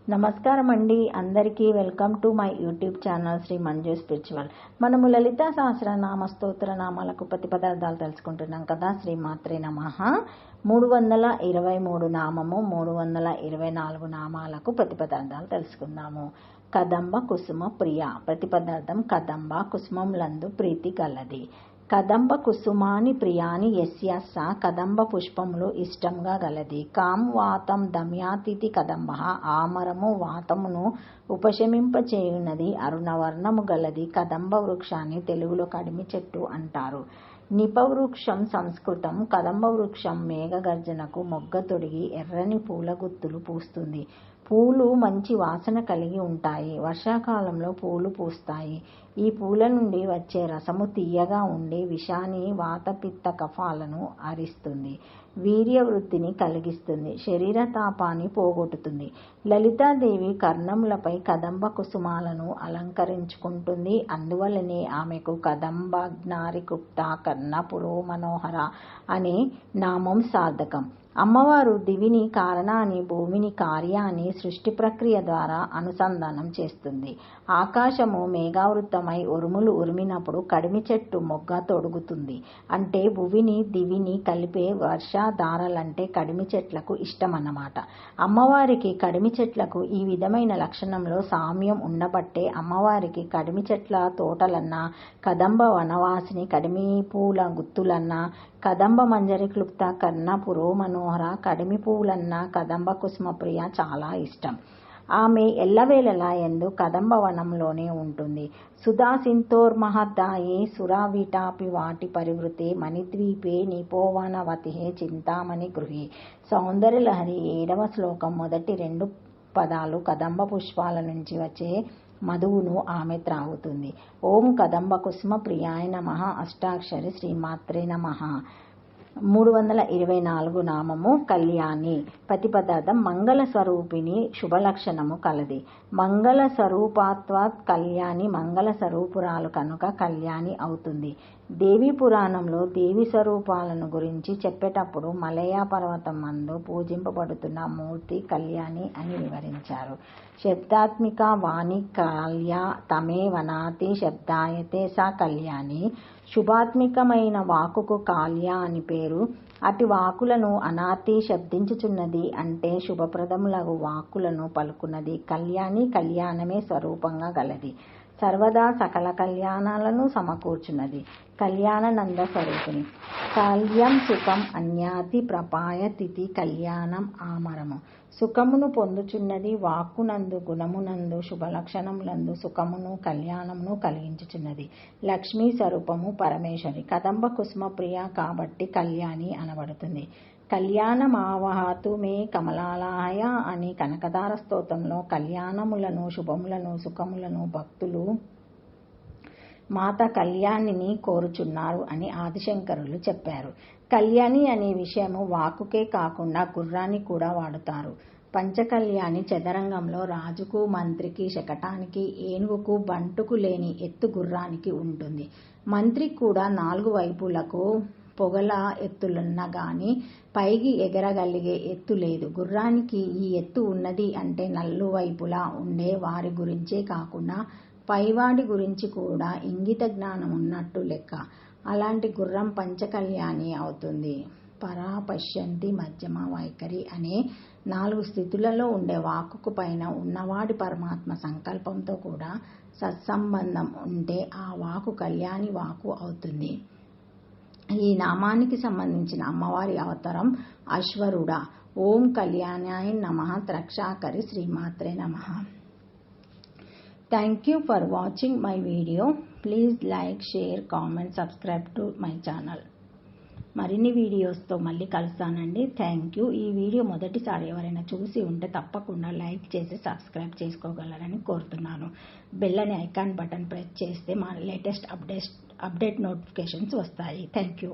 నమస్కారం అండి. అందరికీ welcome to my YouTube channel Shri Manju spiritual. మనము లలితా సహస్రనామ స్తోత్ర నామాలకు ప్రతి పదార్థాలు తెలుసుకుంటున్నాం కదా. శ్రీ మాత్రే నమః. 323 నామము 324 నామాలకు ప్రతి పదార్థాలు తెలుసుకుందాము. కదంబ కుసుమ ప్రియ. ప్రతి పదార్థం కదంబ కుసుమములందు ప్రీతి గలది. కదంబ కుసుమాని ప్రియాని యస్య స కదంబ పుష్పములు ఇష్టంగా గలది. కాం వాతం దమ్యాతిథి కదంబ. ఆమరము వాతమును ఉపశమింపచేయునది. అరుణవర్ణము గలది. కదంబ వృక్షాన్ని తెలుగులో కడిమి చెట్టు అంటారు. నిపవృక్షం సంస్కృతం. కదంబ వృక్షం మేఘగర్జనకు మొగ్గ తొడిగి ఎర్రని పూల గుత్తులు పూస్తుంది. పూలు మంచి వాసన కలిగి ఉంటాయి. వర్షాకాలంలో పూలు పూస్తాయి. ఈ పూల నుండి వచ్చే రసము తీయగా ఉండి విషాన్ని వాతపిత్త కఫాలను అరిస్తుంది. వీర్యవృద్ధిని కలిగిస్తుంది. శరీర తాపాన్ని పోగొట్టుతుంది. లలితాదేవి కర్ణములపై కదంబ కుసుమాలను అలంకరించుకుంటుంది. అందువల్లనే ఆమెకు కదంబాగ్నారికుప్త కర్ణ పురోమనోహర అనే నామం సార్థకం. అమ్మవారు దివిని కారణాన్ని, భూమిని కార్యాన్ని సృష్టి ప్రక్రియ ద్వారా అనుసంధానం చేస్తుంది. ఆకాశము మేఘావృతమై ఉరుములు ఉరిమినప్పుడు కడిమి చెట్టు మొగ్గ తొడుగుతుంది. అంటే భువిని దివిని కలిపే వర్షధారలంటే కడిమి చెట్లకు ఇష్టమన్నమాట. అమ్మవారికి కడిమి చెట్లకు ఈ విధమైన లక్షణంలో సామ్యం ఉండబట్టే అమ్మవారికి కడిమి చెట్ల తోటలన్నా, కదంబ వనవాసిని కడిమి పూల గుత్తులన్నా, కదంబ మంజరి క్లుప్త కర్ణ పురోమనోహర కడిమి పువ్వులన్నా, కదంబ కుసుమ ప్రియ చాలా ఇష్టం. ఆమె ఎల్లవేళలా యందు కదంబ వనంలోనే ఉంటుంది. సుధాసింతోర్మహద్దాయే సురావిటాపి వాటి పరివృతే మణిద్వీపే నిపోవనవతిహే చింతామణి గృహే. సౌందర్యలహరి 7వ శ్లోకం మొదటి 2 పదాలు కదంబ పుష్పాల నుంచి వచ్చే మధువును ఆమె త్రాగుతుంది. ఓం కదంబ కుసుమ ప్రియాయ నమః. అష్టాక్షరి శ్రీమాత్రే నమః. 324 నామము కళ్యాణి. ప్రతి పదార్థం మంగళ స్వరూపిణి, శుభలక్షణము కలది. మంగళ స్వరూపాత్వాత్ కళ్యాణి. మంగళ స్వరూపురాలు కనుక కళ్యాణి అవుతుంది. దేవి పురాణంలో దేవి స్వరూపాలను గురించి చెప్పేటప్పుడు మలయ పర్వతం మందు పూజింపబడుతున్న మూర్తి కళ్యాణి అని వివరించారు. శబ్దాత్మిక వాణి కళ్యా తమే వనాతి శబ్దాయతే సా కళ్యాణి. శుభాత్మికమైన వాకుకు కాళ్య అని పేరు. అటు వాకులను అనాతి శబ్దించుచున్నది అంటే శుభప్రదములగు వాక్కులను పలుకున్నది. కళ్యాణి కళ్యాణమే స్వరూపంగా గలది. సర్వదా సకల కళ్యాణాలను సమకూర్చున్నది. కళ్యాణానంద స్వరూపిణి. కళ్యం సుఖం అన్యాతి ప్రపాయతిథి కళ్యాణం ఆమరము. సుఖమును పొందుచున్నది. వాక్కునందు గుణమునందు శుభలక్షణములందు సుఖమును కళ్యాణమును కలిగించుచున్నది. లక్ష్మీ స్వరూపము పరమేశ్వరి. కదంబ కుసుమ ప్రియ కాబట్టి కళ్యాణి అనబడుతుంది. కళ్యాణమావహతు మే కమలాలయ అని కనకదార స్తోత్రంలో కళ్యాణములను, శుభములను, సుఖములను భక్తులు మాత కళ్యాణిని కోరుచున్నారు అని ఆదిశంకరులు చెప్పారు. కళ్యాణి అనే విషయము వాక్కుకే కాకుండా గుర్రాన్ని కూడా వాడుతారు. పంచకళ్యాణి చదరంగంలో రాజుకు, మంత్రికి, శకటానికి, ఏనుగుకు, బంటుకు లేని ఎత్తు గుర్రానికి ఉంటుంది. మంత్రికి కూడా 4 వైపులకు పొగల ఎత్తులున్న గాని పైకి ఎగరగలిగే ఎత్తు లేదు. గుర్రానికి ఈ ఎత్తు ఉన్నది అంటే నలువైపులా ఉండే వారి గురించే కాకుండా పైవాడి గురించి కూడా ఇంగిత జ్ఞానం ఉన్నట్టు లెక్క. అలాంటి గుర్రం పంచకళ్యాణి అవుతుంది. పరా పశ్యంతి మధ్యమ వైఖరి అనే 4 స్థితులలో ఉండే వాక్కుకు పైన ఉన్నవాడి పరమాత్మ సంకల్పంతో కూడా సత్సంబంధం ఉంటే ఆ వాకు కళ్యాణి వాకు అవుతుంది. ఈ నామానికి సంబంధించిన అమ్మవారి అవతారం అశ్వరుడ. ఓం కళ్యాణాయ నమః. త్రక్షాకరి శ్రీమాత్రే నమః. Thank you for watching my video. Please like, share, comment, subscribe to my channel. మరిన్ని వీడియోస్తో మళ్ళీ కలుస్తానండి. Thank you. ఈ వీడియో మొదటిసారి ఎవరైనా చూసి ఉంటే తప్పకుండా లైక్ చేసి సబ్స్క్రైబ్ చేసుకోగలరని కోరుతున్నాను. బెల్ అనే ఐకాన్ బటన్ ప్రెస్ చేస్తే మా లేటెస్ట్ అప్డేట్ నోటిఫికేషన్స్ వస్తాయి. Thank you.